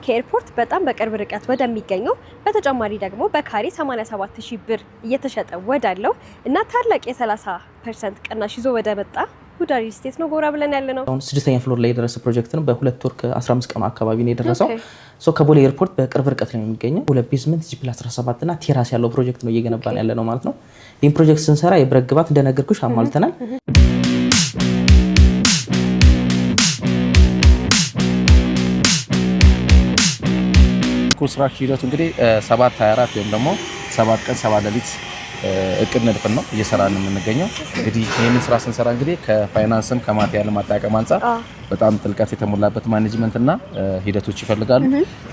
ከኤርፖርት በጣም በቅርብ ርቀት ወደሚገኘው በተጨማሪ ደግሞ በካሬ 87000 ብር እየተሸጠ ወዳለው እና ታላቅ የ30% ቅናሽ ይዞ ወደ መጣ ሁዳ ሪል ስቴት ነው ጎራ ብለን ያለነው። አሁን 6ኛ ፍሎር ላይ የደረሰ ፕሮጀክት ነው። በ2 ወር ከ15 ቀኑ አካባቢ ነው የደረሰው። ከቦሌ ኤርፖርት በቅርብ ርቀት ላይ የሚገኘው 2 ቤዝመንት G+17 እና ቴራስ ያለው ፕሮጀክት ነው እየገነባን ያለ ነው ማለት ነው። ይህን ፕሮጀክት ስንሰራ የብረት ግባት እንደነገርኩሽ አሟልተናል። ኮንስትራክሽን ሂደቱ እንግዲህ 7/24 ወይም ደግሞ 7 ቀን 7 ሌሊት እቅድ ነድፈን ነው እየሰራን የምንገኘው። እንግዲህ ይሄንን ስራ ስንሰራ እንግዲህ ከፋይናንስም ከማቴሪያል ማጠቃቀም አንፃር በጣም ጥልቀት የተሞላበት ማኔጅመንት እና ሂደቶች ይፈልጋሉ።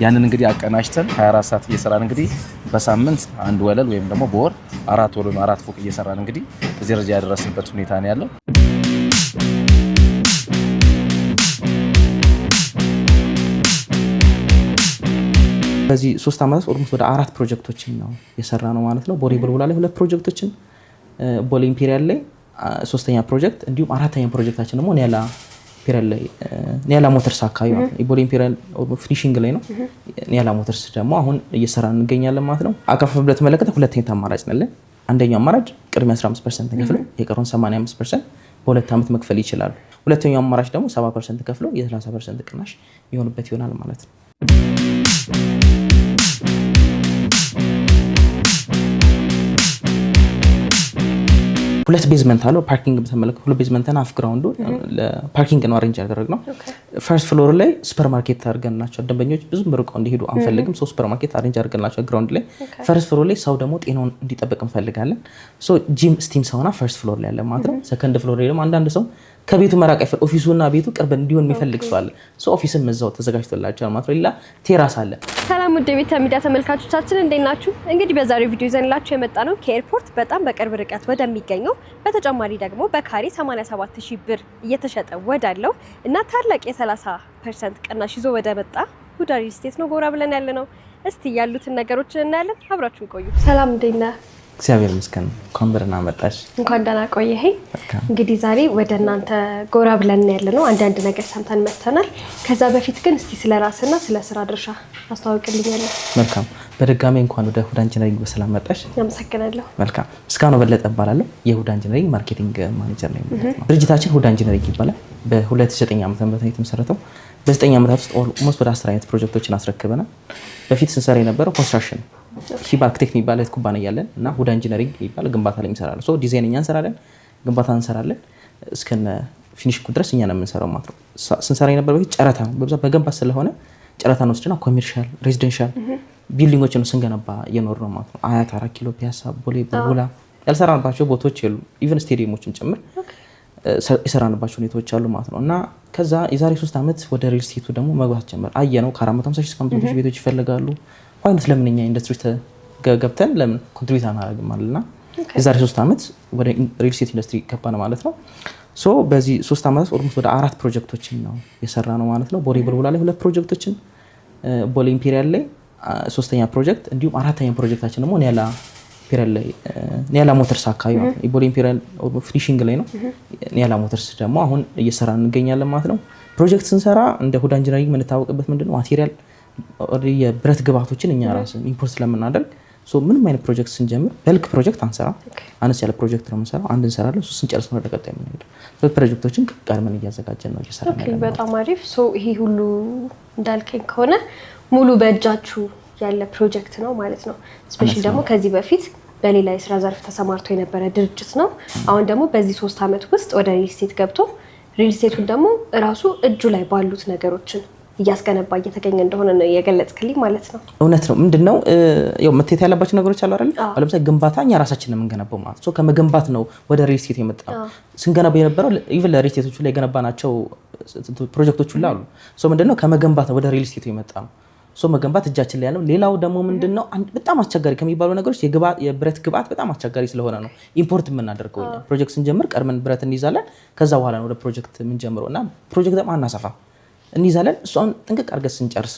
ያንን እንግዲህ አቀናጅተን 24 ሰዓት እየሰራን እንግዲህ በሳምንት አንድ ወለል ወይም ደግሞ በወር 4 ወለል 4 ፎቅ እየሰራን እንግዲህ እዚህ ደረጃ ያደረስንበት ሁኔታ ነው ያለው። በዚህ 3 አመታት ኦልሞስት ወደ 4 ፕሮጀክቶችን ነው የሰራ ነው ማለት ነው። ቦሌ ቡልቡላ ላይ 2 ፕሮጀክቶችን፣ ቦሌ ኢምፔሪያል ላይ 3ኛ ፕሮጀክት እንዲሁም 4ኛ ፕሮጀክታችን ደግሞ ኒያላ ኢምፔሪያል ላይ ኒያላ ሞተርስ አካባቢ ማለት ነው። ቦሌ ኢምፔሪያል ፊኒሺንግ ላይ ነው። ኒያላ ሞተርስ ደግሞ አሁን እየሰራን እንገኛለን ማለት ነው። አከፋፈል በተመለከተ 2 አይነት አማራጭ ነን። አንደኛው አማራጭ ቅድሚያ 15% ከፍለው የቀረውን 85% በ2 አመት መክፈል ይችላሉ። ሁለተኛው አማራጭ ደግሞ 70% ከፍለው የ30% ቅናሽ ይሆንበት ይሆናል ማለት ነው። ሁለት ቤዝመንት አለው። ፓርኪንግ በተመለከተ 2 ቤዝመንት እና አፍ ግራውንዱ ለፓርኪንግ ነው አሬንጅ ያደረግነው። ፈርስት ፍሎር ላይ ሱፐርማርኬት አድርገንላቸው ደንበኞች ብዙ ርቀው እንዲሄዱ አንፈልግም። ሱፐርማርኬት አሬንጅ አድርገንላቸው ግራውንድ ላይ። ፈርስት ፍሎር ላይ ሰው ደግሞ ጤናውን እንዲጠብቅ እንፈልጋለን። ጂም ስቲም ሳውና ፈርስት ፍሎር ላይ ያለ ማለት ነው። ሰከንድ ፍሎር ላይ ደግሞ አንዳንድ ሰው ከቤቱ መራቅ አይፈልግ ኦፊሱና ቤቱ ቅርብ እንዲሆን የሚፈልግ ሰው አለ። ኦፊስም እዛው ተዘጋጅቶላቸዋል ማለት ነው። ሌላ ቴራስ አለ። ሰላም ውድ ቤተ ሚዲያ ተመልካቾቻችን እንዴት ናችሁ? እንግዲህ በዛሬው ቪዲዮ ይዘንላችሁ የመጣ ነው ከኤርፖርት በጣም በቅርብ ርቀት ወደሚገኘው በተጨማሪ ደግሞ በካሬ 87000 ብር እየተሸጠ ወዳለው እና ታላቅ የ30% ቅናሽ ይዞ ወደ መጣ ሁዳ ሪል ስቴት ነው ጎራ ብለን ያለነው። እስቲ ያሉትን ነገሮች እናያለን። አብራችሁን ቆዩ። ሰላም እንዴት ነህ? እግዚአብሔር ይመስገን። እንኳን ደህና መጣሽ። እንኳን ደህና ቆየኸኝ። እንግዲህ ዛሬ ወደ እናንተ ጎራ ብለን ያለነው አንዳንድ ነገር ሰምተን መተናል። ከዛ በፊት ግን እስቲ ስለ ራስና ስለ ስራ ድርሻ አስተዋውቅልኝ። መልካም። በድጋሚ እንኳን ወደ ሁዳ ኢንጂነሪንግ በሰላም መጣሽ። አመሰግናለሁ። መልካም። እስካሁን በለጠ እባላለሁ። የሁዳ ኢንጂነሪንግ ማርኬቲንግ ማኔጀር ነኝ ማለት ነው። ድርጅታችን ሁዳ ኢንጂነሪንግ ይባላል። በ2009 ዓ.ም ነው የተመሰረተው። በ9 ዓመታት ውስጥ ኦልሞስት ወደ 10 አይነት ፕሮጀክቶችን አስረክበናል። በፊት ስንሰራ የነበረው ኮንስትራክሽን ሂባ አርክቴክት የሚባል ኩባንያ አለን እና ሁዳ ኢንጂነሪንግ የሚባል ግንባታ ላይ እንሰራለን። ዲዛይን እኛ እንሰራለን፣ ግንባታ እንሰራለን። እስከነ ፊኒሽንግ ድረስ እኛ ነው የምንሰራው ማለት ነው። ስንሰራ የነበረው በፊት ጨረታ ነው። በብዛት በገንባት ስለሆነ ጨረታ ነው ወስደና ኮሜርሻል ሬዚደንሻል ቢልዲንጎችን ስንገነባ እየኖር ነው ማለት ነው። አያት፣ 4 ኪሎ፣ ፒያሳ፣ ቦሌ ቡልቡላ ያልሰራንባቸው ቦታዎች የሉ። ኢቨን ስቴዲየሞችን ጭምር የሰራንባቸው ሁኔታዎች አሉ ማለት ነው። እና ከዛ የዛሬ 3 ዓመት ወደ ሪል ስቴቱ ደግሞ መግባት ጀመር። አየነው ከ450 እስከ 500 ቤቶች ይፈልጋሉ። ዋይነት ለምን እኛ ኢንዱስትሪ ገብተን ለምን ኮንትሪቢዩት አናደርግም አለና የዛሬ 3 ዓመት ወደ ሪል ስቴት ኢንዱስትሪ ገባን ማለት ነው። በዚህ 3 ዓመታት ኦልሞስት ወደ 4 ፕሮጀክቶችን ነው የሰራ ነው ማለት ነው። ቦሌ ቡልቡላ ላይ 2 ፕሮጀክቶችን፣ ቦሌ ኢምፔሪያል ላይ 3ኛ ፕሮጀክት እንዲሁም 4ኛ ፕሮጀክታችን ደግሞ ኒያላ ኢምፔሪያል ላይ ኒያላ ሞተርስ አካባቢ ማለት ነው። ቦሌ ኢምፔሪያል ፊኒሺንግ ላይ ነው። ኒያላ ሞተርስ ደግሞ አሁን እየሰራን እንገኛለን ማለት ነው። ፕሮጀክት ስንሰራ እንደ ሁዳ ኢንጂነሪንግ የምንታወቅበት ምንድነው ማቴሪያል የብረት ግባቶችን እኛ ራስን ኢምፖርት ስለምናደርግ ምንም አይነት ፕሮጀክት ስንጀምር በልክ ፕሮጀክት አንሰራ። አነስ ያለ ፕሮጀክት ነው የምንሰራው። አንድ እንሰራለን፣ 3 ስንጨርስ ነው ወደ ቀጣይ የምንሄደው። ስለዚህ ፕሮጀክቶችን ቀድመን እያዘጋጀን ነው እየሰራን ያለነው። በጣም አሪፍ። ይሄ ሁሉ እንዳልከኝ ከሆነ ሙሉ በእጃችሁ ያለ ፕሮጀክት ነው ማለት ነው። ስፔሻሊ ደግሞ ከዚህ በፊት በሌላ የስራ ዘርፍ ተሰማርቶ የነበረ ድርጅት ነው። አሁን ደግሞ በዚህ 3 ዓመት ውስጥ ወደ ሪል ስቴት ገብቶ ሪል ስቴቱን ደግሞ ራሱ እጁ ላይ ባሉት ነገሮችን እያስገነባ እየተገኘ እንደሆነ ነው የገለጽክልኝ ማለት ነው። እውነት ነው። ምንድነው ያው መቴት ያለባቸው ነገሮች አሉ አይደል? ለምሳሌ ግንባታ እኛ ራሳችንን የምንገነባው ማለት ነው። ከመገንባት ነው ወደ ሪል ስቴት የመጣው። ስንገነባ የነበረው ኢቭን ለሪል ስቴቶቹ ላይ የገነባናቸው ፕሮጀክቶች ሁሉ አሉ። ምንድነው ከመገንባት ነው ወደ ሪል ስቴቱ የመጣው። መገንባት እጃችን ላይ ያለው። ሌላው ደግሞ ምንድነው በጣም አስቸጋሪ ከሚባሉ ነገሮች የብረት ግብአት በጣም አስቸጋሪ ስለሆነ ነው ኢምፖርት የምናደርገው። ፕሮጀክት ስንጀምር ቀድመን ብረት እንይዛለን። ከዛ በኋላ ነው ወደ ፕሮጀክት የምንጀምረው እና ፕሮጀክት ደግሞ አናሰፋ እንይዛለን። እሷን ጥንቅቅ አድርገን ስንጨርስ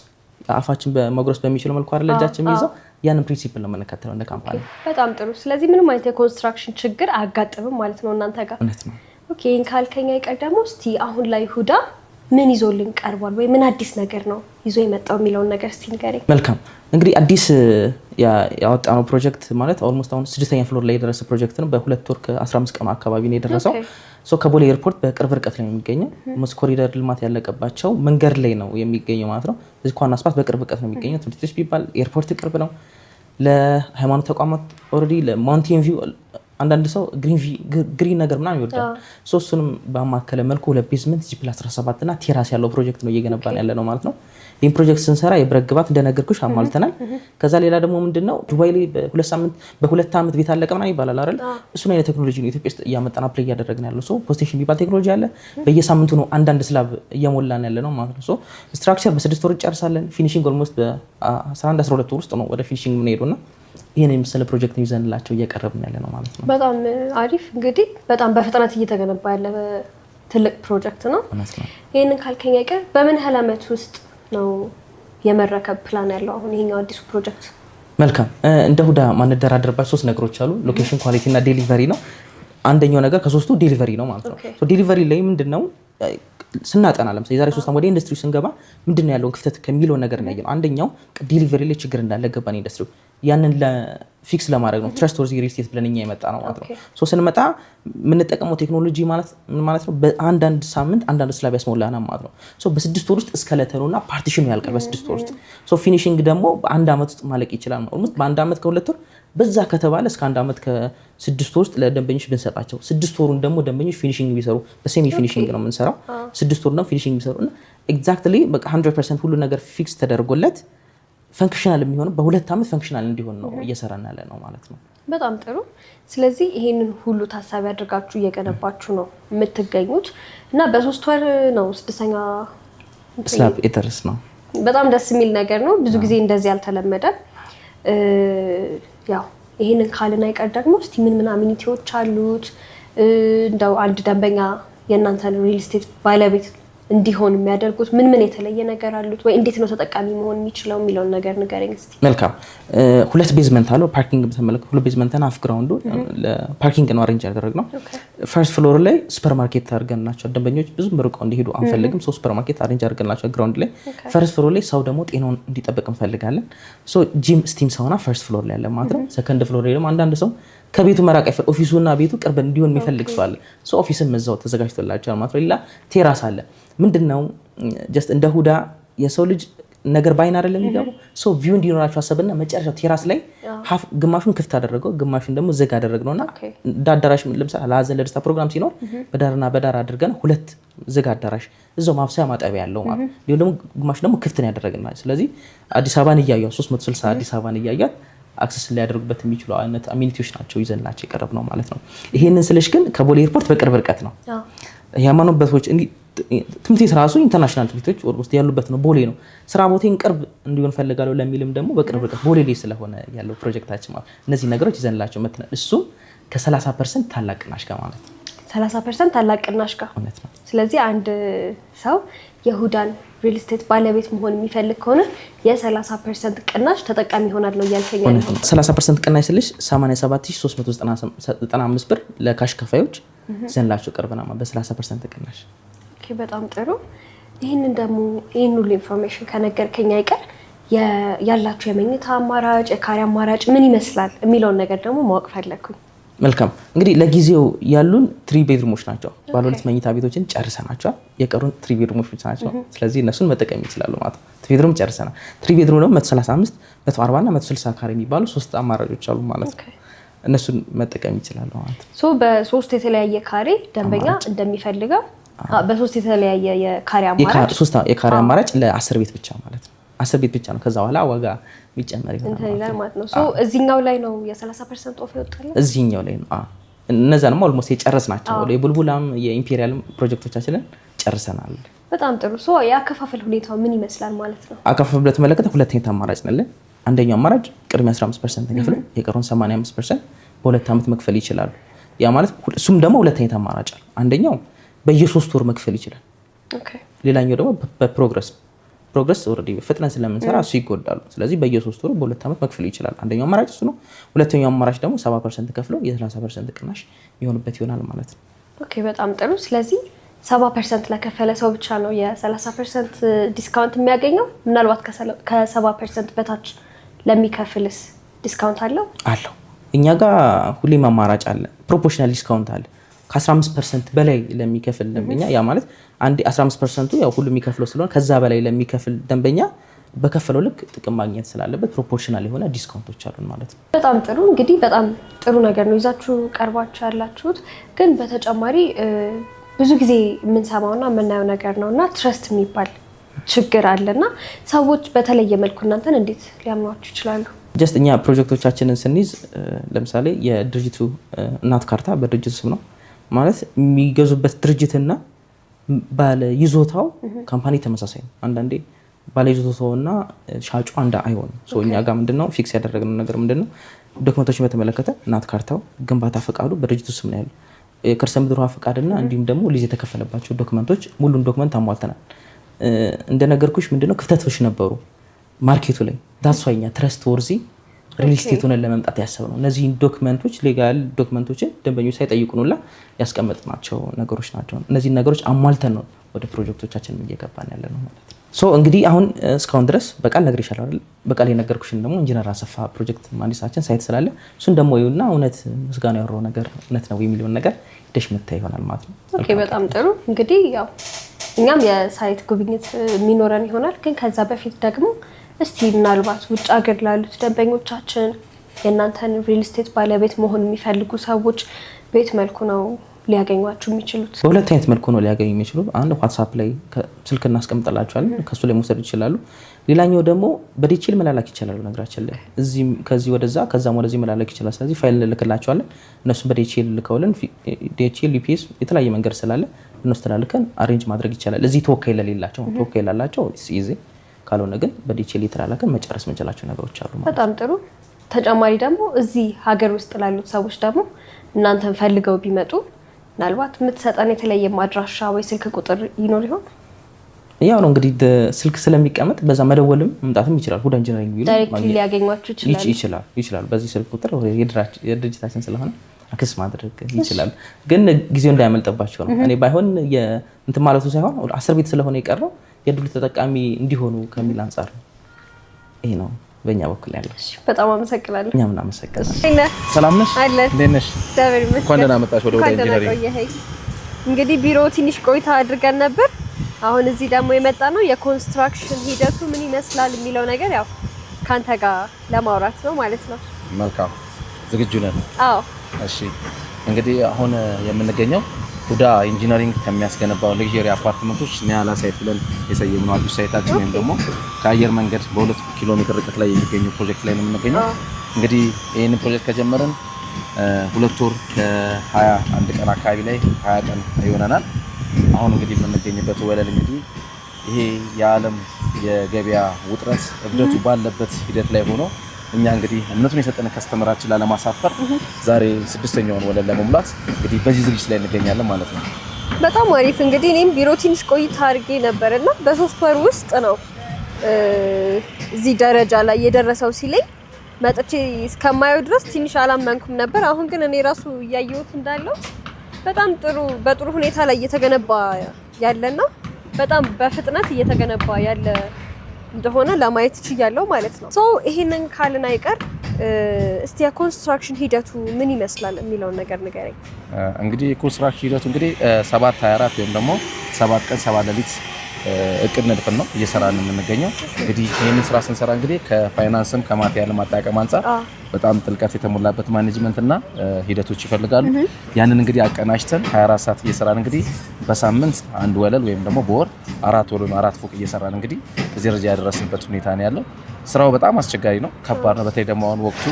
አፋችን በመጉረስ በሚችለው መልኩ አይደል እጃችን የሚይዘው። ያንን ፕሪንሲፕል ነው የምንከተለው እንደ ካምፓኒ። በጣም ጥሩ። ስለዚህ ምንም አይነት የኮንስትራክሽን ችግር አያጋጥምም ማለት ነው እናንተ ጋር? እውነት ነው። ኦኬ። ካልከኛ ይቀር ደግሞ እስቲ አሁን ላይ ሁዳ ምን ይዞልን ቀርቧል ወይ ምን አዲስ ነገር ነው ይዞ የመጣው የሚለውን ነገር እስቲ ንገረኝ። መልካም እንግዲህ አዲስ ያወጣነው ፕሮጀክት ማለት ኦልሞስት አሁን 6ኛ ፍሎር ላይ የደረሰ ፕሮጀክት ነው። በ2 ወር ከ15 ቀን አካባቢ ነው የደረሰው። ሶ ከቦሌ ኤርፖርት በቅርብ ርቀት ላይ ነው የሚገኘው። ኮሪደር ልማት ያለቀባቸው መንገድ ላይ ነው የሚገኘው ማለት ነው። እዚህ ከዋና ስፓት በቅርብ ርቀት ነው የሚገኘው። ትምህርት ቤቶች ቢባል ኤርፖርት ቅርብ ነው። ለሃይማኖት ተቋማት ኦልሬዲ ለማውንቴን ቪው አንዳንድ ሰው ግሪን ነገር ምናምን ይወዳል። እሱንም በማከለ መልኩ 2 ቤዝመንት G+17 እና ቴራስ ያለው ፕሮጀክት ነው እየገነባን ያለ ነው ማለት ነው። ይህን ፕሮጀክት ስንሰራ የብረት ግባት እንደነገርኩሽ አሟልተናል። ከዛ ሌላ ደግሞ ምንድነው ዱባይ ላይ በ2 ዓመት ቤት አለቀ ምናምን ይባላል አይደል? እሱን አይነት ቴክኖሎጂ ነው ኢትዮጵያ ውስጥ እያመጣን አፕላይ እያደረግን ያለው። ሶ ፖስቴሽን ቢባል ቴክኖሎጂ አለ። በየሳምንቱ ነው አንዳንድ ስላብ እየሞላን ያለ ነው ማለት ነው። ሶ ስትራክቸር በ6 ወር ጨርሳለን። ፊኒሺንግ ኦልሞስት በ11 12 ወር ውስጥ ነው ወደ ፊኒሺንግ የምንሄደውና ይሄን የመሰለ ፕሮጀክት ይዘንላቸው እየቀረብን ያለ ነው ማለት ነው። በጣም አሪፍ። እንግዲህ በጣም በፍጥነት እየተገነባ ያለ ትልቅ ፕሮጀክት ነው። ይሄንን ካልከኝ አይቀር በምን ያህል ዓመት ውስጥ ነው የመረከብ ፕላን ያለው አሁን ይሄኛው አዲሱ ፕሮጀክት? መልካም እንደ ሁዳ ማንደራደርባቸው 3 ነገሮች አሉ። ሎኬሽን፣ ኳሊቲ እና ዴሊቨሪ ነው። አንደኛው ነገር ከሶስቱ ዴሊቨሪ ነው ማለት ነው። ሶ ዴሊቨሪ ላይ ምንድነው ስናጠና ለምሳሌ የዛሬ 3 ዓመት ወደ ኢንዱስትሪ ስንገባ ምንድነው ያለው ክፍተት ከሚለው ነገር ነው ያየነው። አንደኛው ዴሊቨሪ ላይ ችግር እንዳለ ገባን ኢንዱስትሪ ያንን ለፊክስ ለማድረግ ነው ትረስት ወርዚ ሪል ስቴት ብለን እኛ የመጣ ነው ማለት ነው። ሶ ስንመጣ የምንጠቀመው ቴክኖሎጂ ማለት ነው በአንዳንድ ሳምንት አንዳንድ ስላብ ያስሞላና ማለት ነው። ሶ በ6 ወር ውስጥ እስከለተኑና ፓርቲሽኑ ያልቃል በ6 ወር ውስጥ። ሶ ፊኒሺንግ ደግሞ በ1 ዓመት ውስጥ ማለቅ ይችላል ነው። ኦልሞስት በ1 ዓመት ከ2 ወር በዛ ከተባለ እስከ 1 ዓመት ከ6 ወር ውስጥ ለደንበኞች ብንሰጣቸው 6 ወሩን ደግሞ ደንበኞች ፊኒሺንግ ቢሰሩ በሴሚ ፊኒሺንግ ነው የምንሰራው። 6 ወር ነው ፊኒሺንግ ቢሰሩ እና ኤግዛክትሊ በቃ 100% ሁሉ ነገር ፊክስ ተደርጎለት ፈንክሽናል የሚሆነው በ2 ዓመት ፈንክሽናል እንዲሆን ነው እየሰራን ያለ ነው ማለት ነው። በጣም ጥሩ። ስለዚህ ይሄንን ሁሉ ታሳቢ አድርጋችሁ እየገነባችሁ ነው የምትገኙት እና በ3 ወር ነው 6ኛ ስላብ የተረስ ነው። በጣም ደስ የሚል ነገር ነው። ብዙ ጊዜ እንደዚህ ያልተለመደ። ያው ይሄንን ካልን አይቀር ደግሞ እስቲ ምን አሚኒቲዎች አሉት እንደው አንድ ደንበኛ የእናንተን ሪል ስቴት ባለቤት እንዲሆን የሚያደርጉት ምን የተለየ ነገር አሉት ወይ እንዴት ነው ተጠቃሚ መሆን የሚችለው የሚለውን ነገር ንገረኝ እስቲ። መልካም 2 ቤዝመንት አለው። ፓርኪንግ በተመለከተ 2 ቤዝመንት እና አፍ ግራውንዱ ለፓርኪንግ ነው አሬንጅ ያደረግነው። ፈርስት ፍሎር ላይ ሱፐርማርኬት አድርገንላቸው ደንበኞች ብዙ ርቀው እንዲሄዱ አንፈልግም። ሶ ሱፐርማርኬት አሬንጅ አድርገንላቸው ግራውንድ ላይ። ፈርስት ፍሎር ላይ ሰው ደግሞ ጤናውን እንዲጠብቅ እንፈልጋለን። ሶ ጂም ስቲም ሳውና ፈርስት ፍሎር ላይ ያለ ማለት ነው። ሰከንድ ፍሎር ላይ ደግሞ አንዳንድ ሰው ከቤቱ መራቅ ኦፊሱና ቤቱ ቅርብ እንዲሆን የሚፈልግ ሰው አለ። ሶ ኦፊስም እዛው ተዘጋጅቶላቸዋል ማለት ነው። ሌላ ቴራስ አለ። ምንድነው ጀስት እንደ ሁዳ የሰው ልጅ ነገር ባይን አይደለም የሚገባው። ሶ ቪው እንዲኖራቸው አሰብና መጨረሻው ቴራስ ላይ ግማሹን ክፍት አደረገው፣ ግማሹን ደግሞ ዝግ አደረግነውና ዳዳራሽ ለምሳሌ ለሀዘን ለደስታ ፕሮግራም ሲኖር በዳርና በዳር አድርገን 2 ዝግ አዳራሽ እዛው ማብሰያ ማጠቢያ ያለው ማለት ነው። ደግሞ ግማሹ ደግሞ ክፍት ነው ያደረግናል። ስለዚህ አዲስ አበባን እያዩ 360 አዲስ አበባን እያያት አክሰስ ሊያደርጉበት የሚችሉ አይነት አሚኒቲዎች ናቸው ይዘንላቸው የቀረብ ነው ማለት ነው። ይሄንን ስልሽ ግን ከቦሌ ኤርፖርት በቅርብ ርቀት ነው። የሃይማኖት ቦታዎች ትምህርት ቤት ራሱ ኢንተርናሽናል ትምህርት ቤቶች ኦልሞስት ያሉበት ነው። ቦሌ ነው። ስራ ቦታዬን ቅርብ እንዲሆን ፈልጋለሁ ለሚልም ደግሞ በቅርብ ርቀት ቦሌ ላይ ስለሆነ ያለው ፕሮጀክታችን ማለት እነዚህ ነገሮች ይዘንላቸው መጥተናል። እሱ ከ30% ታላቅ ቅናሽ ጋር ማለት ነው። 30% ታላቅ ቅናሽ ጋር ማለት ነው። ስለዚህ አንድ ሰው የሁዳን ሪል ስቴት ባለቤት መሆን የሚፈልግ ከሆነ የ30% ቅናሽ ተጠቃሚ ይሆናል ነው እያልከኝ ያለው። 30% ቅናሽ ስልሽ 87,395 ብር ለካሽ ከፋዮች ዘንላቸው ቀርበና በ30% ቅናሽ። ኦኬ በጣም ጥሩ። ይሄንን ሁሉ ኢንፎርሜሽን ከነገርከኝ አይቀር ያላችሁ የመኝታ አማራጭ የካሬ አማራጭ ምን ይመስላል የሚለውን ነገር ደግሞ ማወቅ ፈለግኩኝ። መልካም እንግዲህ ለጊዜው ያሉን 3 ቤድሩሞች ናቸው። ባለ 2 መኝታ ቤቶችን ጨርሰናቸዋል። የቀሩን 3 ቤድሩሞች ብቻ ናቸው። ስለዚህ እነሱን መጠቀም ይችላሉ ማለት ነው። 3 ቤድሩም ጨርሰናል። 3 ቤድሩም ደግሞ 135፣ 140 እና 160 ካሬ የሚባሉ 3 አማራጮች አሉ ማለት ነው። እነሱን መጠቀም ይችላሉ ማለት ነው። ሶ በ3 የተለያየ ካሬ ደንበኛ እንደሚፈልገው በ3 የተለያየ የካሬ አማራጭ 3 የካሬ አማራጭ ለ10 ቤት ብቻ ማለት ነው። 10 ቤት ብቻ ነው። ከዛ በኋላ ዋጋ የሚጨመር ይሆናል ማለት ነው። ሶ እዚህኛው ላይ ነው የ30% ኦፍ ይወጣል። እዚህኛው ላይ ነው። እነዛንም ኦልሞስት የጨረስናቸው የቡልቡላም የኢምፔሪያልም ፕሮጀክቶቻችንን ጨርሰናል። በጣም ጥሩ። ሶ የአከፋፈል ሁኔታው ምን ይመስላል ማለት ነው? አከፋፈል በተመለከተ 2 አይነት አማራጭ ነው። አንደኛው አማራጭ ቅድሚያ 15% ከፍለው የቀሩን 85% በ2 ዓመት መክፈል ይችላሉ። ያ ማለት እሱም ደግሞ 2 አይነት አማራጭ አለ። አንደኛው በየ3 ወር መክፈል ይችላል። ኦኬ። ሌላኛው ደግሞ በፕሮግረስ ኦልሬዲ ፍጥነት ስለምንሰራ እሱ ይጎዳሉ። ስለዚህ በየ3 ወሩ በ2 ዓመት መክፈል ይችላል። አንደኛው አማራጭ እሱ ነው። ሁለተኛው አማራጭ ደግሞ 70% ከፍለው የ30% ቅናሽ የሚሆንበት ይሆናል ማለት ነው። ኦኬ በጣም ጥሩ። ስለዚህ 70% ለከፈለ ሰው ብቻ ነው የ30% ዲስካውንት የሚያገኘው? ምናልባት ከ70% በታች ለሚከፍልስ ዲስካውንት አለው? አለው። እኛ ጋር ሁሌም አማራጭ አለ። ፕሮፖርሽናል ዲስካውንት አለ። ከ15% በላይ ለሚከፍል ደንበኛ ያ ማለት አንድ 15%ቱ ያው ሁሉ የሚከፍለው ስለሆነ ከዛ በላይ ለሚከፍል ደንበኛ በከፈለው ልክ ጥቅም ማግኘት ስላለበት ፕሮፖርሽናል የሆነ ዲስካውንቶች አሉን ማለት ነው። በጣም ጥሩ። እንግዲህ በጣም ጥሩ ነገር ነው ይዛችሁ ቀርባችሁ ያላችሁት። ግን በተጨማሪ ብዙ ጊዜ የምንሰማውና የምናየው ነገር ነውና ትረስት የሚባል ችግር አለና ሰዎች በተለየ መልኩ እናንተን እንዴት ሊያምኗችሁ ይችላሉ? ጀስት እኛ ፕሮጀክቶቻችንን ስንይዝ ለምሳሌ የድርጅቱ እናት ካርታ በድርጅቱ ስም ነው ማለት የሚገዙበት ድርጅትና ባለ ይዞታው ካምፓኒ ተመሳሳይ ነው። አንዳንዴ ባለ ይዞታውና ሻጩ አንድ አይሆንም። እኛ ጋር ምንድነው ፊክስ ያደረግነው ነገር ምንድነው ዶክመንቶችን በተመለከተ እናት ካርታው፣ ግንባታ ፈቃዱ በድርጅቱ ስም ነው ያለው። የከርሰ ምድር ውሃ ፈቃድና እንዲሁም ደግሞ ሊዝ የተከፈለባቸው ዶክመንቶች ሙሉን ዶክመንት አሟልተናል። እንደነገርኩሽ ምንድነው ክፍተቶች ነበሩ ማርኬቱ ላይ ዳስዋኛ ትረስት ወርዚ ሪል ስቴቱን ለመምጣት ያሰብነው እነዚህ ዶክመንቶች ሌጋል ዶክመንቶችን ደንበኞች ሳይጠይቁንላ ያስቀመጥናቸው ነገሮች ናቸው። እነዚህ ነገሮች አሟልተን ነው ወደ ፕሮጀክቶቻችን እየገባን ያለ ነው ማለት ነው። እንግዲህ አሁን እስካሁን ድረስ በቃል ነግሬሻለሁ አይደል? በቃል የነገርኩሽን ደግሞ ኢንጂነር አሰፋ ፕሮጀክት መሀንዲሳችን ሳይት ስላለ እሱን ደግሞ ይሁንና እውነት ምስጋና ያወራው ነገር እውነት ነው የሚለውን ነገር ሄደሽ መታይ ይሆናል ማለት ነው። ኦኬ፣ በጣም ጥሩ። እንግዲህ ያው እኛም የሳይት ጉብኝት የሚኖረን ይሆናል። ግን ከዛ በፊት ደግሞ እስቲ ምናልባት ውጭ ሀገር ላሉት ደንበኞቻችን የእናንተን ሪል ስቴት ባለቤት መሆን የሚፈልጉ ሰዎች በየት መልኩ ነው ሊያገኟችሁ የሚችሉት? በሁለት አይነት መልኩ ነው ሊያገኙ የሚችሉት። አንድ ዋትስአፕ ላይ ስልክ እናስቀምጥላችኋለን፣ ከሱ ላይ መውሰድ ይችላሉ። ሌላኛው ደግሞ በዲቴል መላላክ ይችላሉ። ነገራችን ላይ እዚህ ከዚህ ወደዛ ከዛም ወደዚህ መላላክ ይችላል። ስለዚህ ፋይል እንልክላቸዋለን። እነሱ በዲቴል ልከውልን ዲቴል ዩፒኤስ የተለያየ መንገድ ስላለ እነሱ ተላልከን አሬንጅ ማድረግ ይቻላል። እዚህ ተወካይ ለሌላቸው ተወካይ ላላቸው ኢዚ፣ ካልሆነ ግን በዲቴል የተላላከን መጨረስ የምንችላቸው ነገሮች አሉ ማለት። በጣም ጥሩ። ተጨማሪ ደግሞ እዚህ ሀገር ውስጥ ላሉት ሰዎች ደግሞ እናንተን ፈልገው ቢመጡ ምናልባት የምትሰጠን የተለየ ማድራሻ ወይ ስልክ ቁጥር ይኖር ይሆን? ያው ነው እንግዲህ ስልክ ስለሚቀመጥ በዛ መደወልም መምጣትም ይችላል። ሁዳ ኢንጂነሪንግ ቢሉ ዳይሬክትሊ ሊያገኟችሁ ይችላል። በዚህ ስልክ ቁጥር የድርጅታችን ስለሆነ አክሰስ ማድረግ ይችላል። ግን ጊዜው እንዳያመልጥባቸው ነው። እኔ ባይሆን እንትን ማለቱ ሳይሆን 10 ቤት ስለሆነ የቀረው የድሉ ተጠቃሚ እንዲሆኑ ከሚል አንጻር ይሄ ነው በእኛ በኩል ያለው። በጣም አመሰግናለሁ። እኛም እናመሰግናለን። ሰላም ነሽ? እንዴት ነሽ? እንኳን ደህና መጣሽ ወደ ሁዳ ኢንጂነሪንግ። እንግዲህ ቢሮ ትንሽ ቆይታ አድርገን ነበር። አሁን እዚህ ደግሞ የመጣ ነው የኮንስትራክሽን ሂደቱ ምን ይመስላል የሚለው ነገር ያው ካንተ ጋር ለማውራት ነው ማለት ነው። መልካም፣ ዝግጁ ነን? አዎ። እሺ፣ እንግዲህ አሁን የምንገኘው ሁዳ ኢንጂነሪንግ ከሚያስገነባው ሌክዠሪ አፓርትመንቶች ኒያላ ሳይት ብለን የሰየምነው አዲስ ሳይታችን ወይም ደግሞ ከአየር መንገድ በ2 ኪሎ ሜትር ርቀት ላይ የሚገኘው ፕሮጀክት ላይ ነው የምንገኘው። እንግዲህ ይህንን ፕሮጀክት ከጀመርን 2 ወር ከ21 ቀን አካባቢ ላይ 20 ቀን ይሆነናል። አሁን እንግዲህ የምንገኝበት ወለል እንግዲህ ይሄ የዓለም የገበያ ውጥረት እብደቱ ባለበት ሂደት ላይ ሆኖ እኛ እንግዲህ እምነቱን የሰጠን ከስተመራችን ላለማሳፈር ዛሬ 6ኛውን ወለል ለመሙላት እንግዲህ በዚህ ዝግጅት ላይ እንገኛለን ማለት ነው። በጣም አሪፍ። እንግዲህ እኔም ቢሮ ትንሽ ቆይታ አድርጌ ነበርና በ3 ወር ውስጥ ነው እዚህ ደረጃ ላይ የደረሰው ሲለኝ መጥቼ እስከማየው ድረስ ትንሽ አላመንኩም ነበር። አሁን ግን እኔ ራሱ እያየሁት እንዳለው በጣም በጥሩ ሁኔታ ላይ እየተገነባ ያለና በጣም በፍጥነት እየተገነባ ያለ እንደሆነ ለማየት ችያለሁ ማለት ነው። ይሄንን ካልን አይቀር እስቲ የኮንስትራክሽን ሂደቱ ምን ይመስላል የሚለውን ነገር ንገረኝ። እንግዲህ የኮንስትራክሽን ሂደቱ እንግዲህ 7/24 ወይም ደግሞ 7 ቀን 7 ሌሊት እቅድ ነድፈን ነው እየሰራን የምንገኘው። እንግዲህ ይህንን ስራ ስንሰራ እንግዲህ ከፋይናንስም ከማቴሪያል ማጠቃቀም አንጻር በጣም ጥልቀት የተሞላበት ማኔጅመንት እና ሂደቶች ይፈልጋሉ። ያንን እንግዲህ አቀናጅተን 24 ሰዓት እየሰራን እንግዲህ በሳምንት 1 ወለል ወይም ደግሞ በወር 4 ወለል 4 ፎቅ እየሰራን እንግዲህ እዚህ ደረጃ ያደረስንበት ሁኔታ ነው ያለው። ስራው በጣም አስቸጋሪ ነው፣ ከባድ ነው። በተለይ ደግሞ አሁን ወቅቱ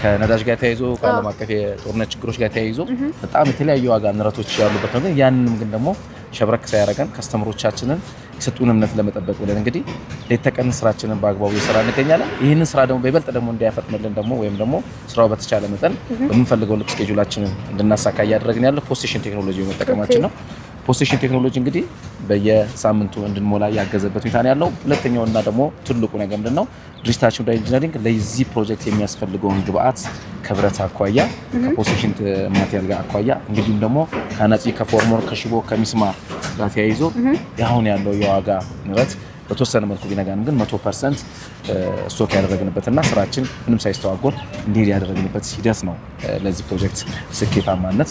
ከነዳጅ ጋር ተያይዞ ከዓለም አቀፍ የጦርነት ችግሮች ጋር ተያይዞ በጣም የተለያዩ ዋጋ ንረቶች ያሉበት ነው። ያንንም ግን ደግሞ ሸብረክ ሳያደርገን ከስተመሮቻችንን የሰጡን እምነት ለመጠበቅ ብለን እንግዲህ ሌት ተቀን ስራችንን በአግባቡ እየሰራ እንገኛለን። ይህንን ስራ ደግሞ በይበልጥ ደግሞ እንዲያፈጥንልን ደግሞ ወይም ደግሞ ስራው በተቻለ መጠን በምንፈልገው ልክ ስኬጁላችንን እንድናሳካ እያደረግን ያለው ፖስቴሽን ቴክኖሎጂ መጠቀማችን ነው። ፖስቴሽን ቴክኖሎጂ እንግዲህ በየሳምንቱ እንድንሞላ ያገዘበት ሁኔታ ነው ያለው። ሁለተኛውና ደግሞ ትልቁ ነገር ምንድነው? ድርጅታችን ሁዳ ኢንጂነሪንግ ለዚህ ፕሮጀክት የሚያስፈልገውን ግብአት ከብረት አኳያ ከፖዚሽን ማቴሪያል ጋር አኳያ እንግዲህም ደግሞ ከነፂ ከፎርሞር ከሽቦ ከሚስማር ጋር ተያይዞ ያሁን ያለው የዋጋ ንረት በተወሰነ መልኩ ቢነጋንም ግን 100% ስቶክ ያደረግንበትና ስራችን ምንም ሳይስተዋጎል እንዲሄድ ያደረግንበት ሂደት ነው ለዚህ ፕሮጀክት ስኬታማነት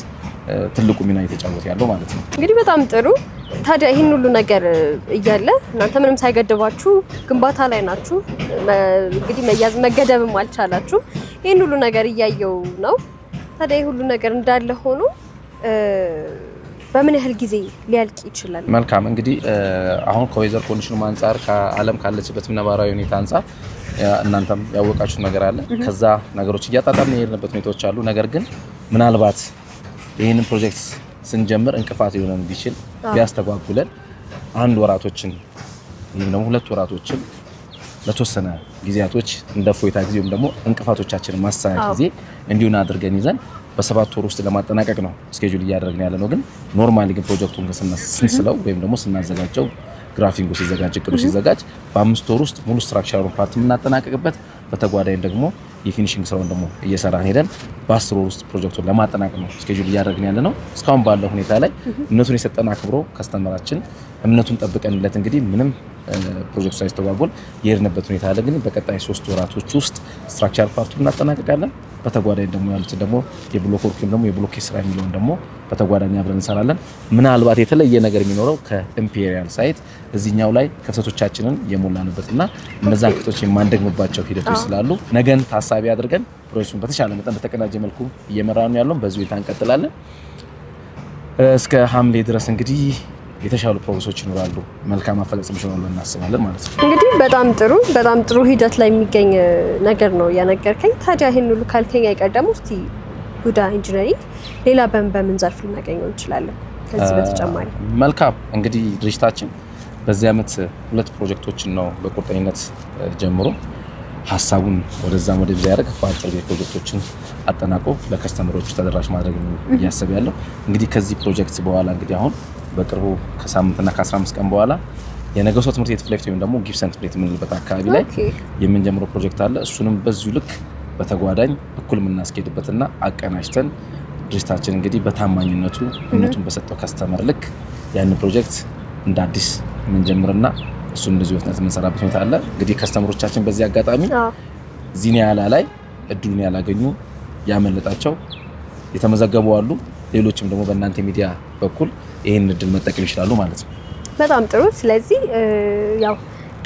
ትልቁ ሚና እየተጫወተ ያለው ማለት ነው። እንግዲህ በጣም ጥሩ። ታዲያ ይህን ሁሉ ነገር እያለ እናንተ ምንም ሳይገድባችሁ ግንባታ ላይ ናችሁ። እንግዲህ መያዝ መገደብም አልቻላችሁ። ይህን ሁሉ ነገር እያየው ነው። ታዲያ ይህ ሁሉ ነገር እንዳለ ሆኖ በምን ያህል ጊዜ ሊያልቅ ይችላል? መልካም እንግዲህ አሁን ከዌዘር ኮንዲሽኑ አንፃር ከዓለም ካለችበት ነባራዊ ሁኔታ አንፃር እናንተም ያወቃችሁት ነገር አለ። ከዛ ነገሮች እያጣጣምን የሄድንበት ሁኔታዎች አሉ። ነገር ግን ምናልባት ይህንን ፕሮጀክት ስንጀምር እንቅፋት ሊሆነን ቢችል ቢያስተጓጉለን 1 ወራቶችን ወይም ደግሞ 2 ወራቶችን ለተወሰነ ጊዜያቶች እንደ ፎይታ ጊዜ ወይም ደግሞ እንቅፋቶቻችንን ማሳያ ጊዜ እንዲሁን አድርገን ይዘን በ7 ወር ውስጥ ለማጠናቀቅ ነው ስኬጁል እያደረግን ያለ ነው። ግን ኖርማሊ ግን ፕሮጀክቱን ስንስለው ወይም ደግሞ ስናዘጋጀው ግራፊንጉ ሲዘጋጅ እቅዱ ሲዘጋጅ በ5 ወር ውስጥ ሙሉ ስትራክቸሩን ፓርት የምናጠናቀቅበት በተጓዳኝ ደግሞ የፊኒሺንግ ስራውን ደግሞ እየሰራን ሄደን በ10 ወር ውስጥ ፕሮጀክቱን ለማጠናቀቅ ነው ስኬጁል እያደረግን ያለ ነው። እስካሁን ባለው ሁኔታ ላይ እምነቱን የሰጠን አክብሮ ከስተመራችን እምነቱን ጠብቀንለት እንግዲህ ምንም ፕሮጀክቱ ሳይስተጓጎል የሄድንበት ሁኔታ አለ። ግን በቀጣይ 3 ወራቶች ውስጥ ስትራክቸር ፓርቱን እናጠናቀቃለን። በተጓዳኝ ደግሞ ያሉትን ደግሞ የብሎክ ወርክ ደግሞ የብሎክ ስራ የሚለውን ደግሞ በተጓዳኝ አብረን እንሰራለን። ምናልባት የተለየ ነገር የሚኖረው ከኢምፔሪያል ሳይት እዚህኛው ላይ ክፍተቶቻችንን የሞላንበትና እነዛን ክፍተቶች የማንደግምባቸው ሂደቶች ስላሉ ነገን ታሳቢ አድርገን ፕሮጀክቱን በተሻለ መጠን በተቀናጀ መልኩ እየመራን ያለውን በዚህ ሁኔታ እንቀጥላለን። እስከ ሐምሌ ድረስ እንግዲህ የተሻሉ ፕሮሰሶች ይኖራሉ። መልካም አፈጻጸም ይኖራሉ እናስባለን ማለት ነው። እንግዲህ በጣም ጥሩ ሂደት ላይ የሚገኝ ነገር ነው ያነገርከኝ። ታዲያ ይሄን ሁሉ ካልከኝ አይቀደም እስቲ ሁዳ ኢንጂነሪንግ ሌላ በምን ዘርፍ ልናገኘው እንችላለን ከዚህ በተጨማሪ? መልካም እንግዲህ ድርጅታችን በዚህ ዓመት 2 ፕሮጀክቶችን ነው በቁርጠኝነት ጀምሮ ሀሳቡን ወደዛም ወደዚህ ያደርግ በአጭር ጊዜ ፕሮጀክቶችን አጠናቆ ለከስተመሮች ተደራሽ ማድረግ እያሰበ ያለው እንግዲህ ከዚህ ፕሮጀክት በኋላ እንግዲህ አሁን በቅርቡ ከሳምንትና ከ15 ቀን በኋላ የነገው ሰው ትምህርት ቤት ፊት ለፊት ወይም ደግሞ ጊብሰን ትምህርት ቤት የምንልበት አካባቢ ላይ የምንጀምረው ፕሮጀክት አለ። እሱንም በዚሁ ልክ በተጓዳኝ እኩል የምናስኬድበትና አቀናጅተን ድርጅታችን እንግዲህ በታማኝነቱ እምነቱን በሰጠው ከስተመር ልክ ያን ፕሮጀክት እንደ አዲስ የምንጀምርና እሱን እንደዚህ ወጥነት የምንሰራበት ሁኔታ አለ። እንግዲህ ከስተመሮቻችን በዚህ አጋጣሚ ዚኒያላ ላይ እድሉን ያላገኙ ያመለጣቸው የተመዘገቡ አሉ። ሌሎችም ደግሞ በእናንተ ሚዲያ በኩል ይሄን እድል መጠቀም ይችላሉ ማለት ነው። በጣም ጥሩ። ስለዚህ ያው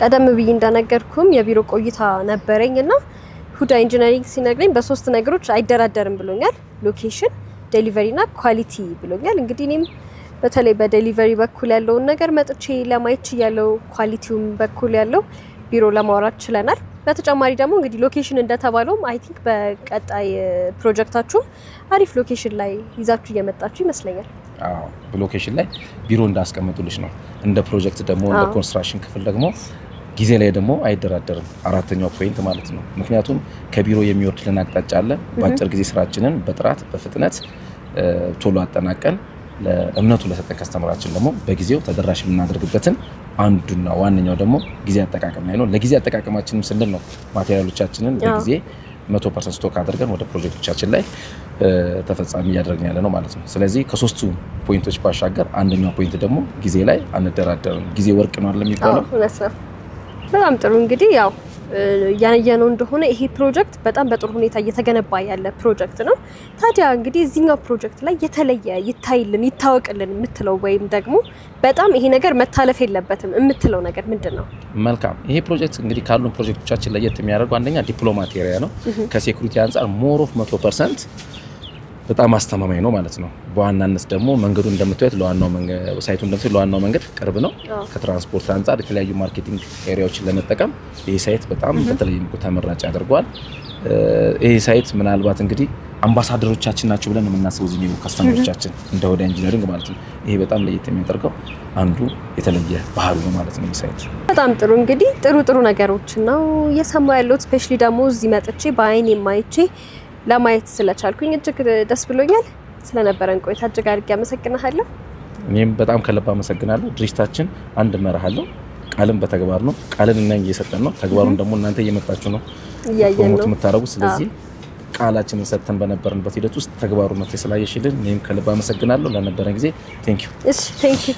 ቀደም ብዬ እንደነገርኩም የቢሮ ቆይታ ነበረኝና ሁዳ ኢንጂነሪንግ ሲነግረኝ በ3 ነገሮች አይደራደርም ብሎኛል። ሎኬሽን፣ ዴሊቨሪ እና ኳሊቲ ብሎኛል። እንግዲህ እኔም በተለይ በዴሊቨሪ በኩል ያለውን ነገር መጥቼ ለማየት ያለው ኳሊቲውም በኩል ያለው ቢሮ ለማውራት ችለናል። በተጨማሪ ደግሞ እንግዲህ ሎኬሽን እንደተባለውም አይ ቲንክ በቀጣይ ፕሮጀክታችሁ አሪፍ ሎኬሽን ላይ ይዛችሁ እየመጣችሁ ይመስለኛል። አዎ በሎኬሽን ላይ ቢሮ እንዳስቀምጡልሽ ነው። እንደ ፕሮጀክት ደግሞ እንደ ኮንስትራክሽን ክፍል ደግሞ ጊዜ ላይ ደግሞ አይደራደርም። 4ኛው ፖይንት ማለት ነው። ምክንያቱም ከቢሮ የሚወርድልን አቅጣጫ አለ። በአጭር ጊዜ ስራችንን በጥራት በፍጥነት ቶሎ አጠናቀን ለእምነቱ ለሰጠን ከስተመራችን ደግሞ በጊዜው ተደራሽ የምናደርግበትን አንዱና ዋነኛው ደግሞ ጊዜ አጠቃቀም ላይ ነው። ለጊዜ አጠቃቀማችንም ስንል ነው ማቴሪያሎቻችንን በጊዜ 100% ስቶክ አድርገን ወደ ፕሮጀክቶቻችን ላይ ተፈጻሚ እያደረግን ያለ ነው ማለት ነው። ስለዚህ ከ3ቱ ፖይንቶች ባሻገር አንደኛው ፖይንት ደግሞ ጊዜ ላይ አንደራደርም። ጊዜ ወርቅ ነው አይደል የሚባለው? በጣም ጥሩ። እንግዲህ ያው ያየነው እንደሆነ ይሄ ፕሮጀክት በጣም በጥሩ ሁኔታ እየተገነባ ያለ ፕሮጀክት ነው። ታዲያ እንግዲህ እዚህኛው ፕሮጀክት ላይ የተለየ ይታይልን ይታወቅልን የምትለው ወይም ደግሞ በጣም ይሄ ነገር መታለፍ የለበትም የምትለው ነገር ምንድን ነው? መልካም። ይሄ ፕሮጀክት እንግዲህ ካሉን ፕሮጀክቶቻችን ለየት የሚያደርገው አንደኛ ዲፕሎማት ኤሪያ ነው። ከሴኩሪቲ አንጻር ሞር ኦፍ 100% በጣም አስተማማኝ ነው ማለት ነው። በዋናነት ደግሞ መንገዱ እንደምታዩት ለዋናው መንገድ ሳይቱ እንደምታዩት ለዋናው መንገድ ቅርብ ነው። ከትራንስፖርት አንጻር የተለያዩ ማርኬቲንግ ኤሪያዎችን ለመጠቀም ይሄ ሳይት በጣም በተለይ ተመራጭ ያደርገዋል። ይሄ ሳይት ምናልባት እንግዲህ አምባሳደሮቻችን ናቸው ብለን የምናስበው እዚህ ነው ከስተመሮቻችን እንደ ሁዳ ኢንጂነሪንግ ማለት ነው። ይሄ በጣም ለየት የሚያደርገው አንዱ የተለየ ባህሪ ነው ማለት ነው ሳይት። በጣም ጥሩ። እንግዲህ ጥሩ ነገሮችን ነው እየሰማሁ ያለሁት። ስፔሻሊ ደግሞ እዚህ መጥቼ በአይኔ ማይቼ ለማየት ስለቻልኩኝ እጅግ ደስ ብሎኛል። ስለነበረን ቆይታ እጅግ አድርጌ አመሰግናለሁ። እኔም በጣም ከልብ አመሰግናለሁ። ድርጅታችን አንድ መርህ አለው። ቃልን በተግባር ነው። ቃልን እና እየሰጠን ነው። ተግባሩን ደግሞ እናንተ እየመጣችሁ ነው እያየን ነው የምታረጉት። ስለዚህ ቃላችንን ሰጥተን በነበርንበት ሂደት ውስጥ ተግባሩነት ስላየሽልን እኔም ከልብ አመሰግናለሁ። ለነበረን ጊዜ ቴንክ ዩ። እሺ ቴንክ ዩ።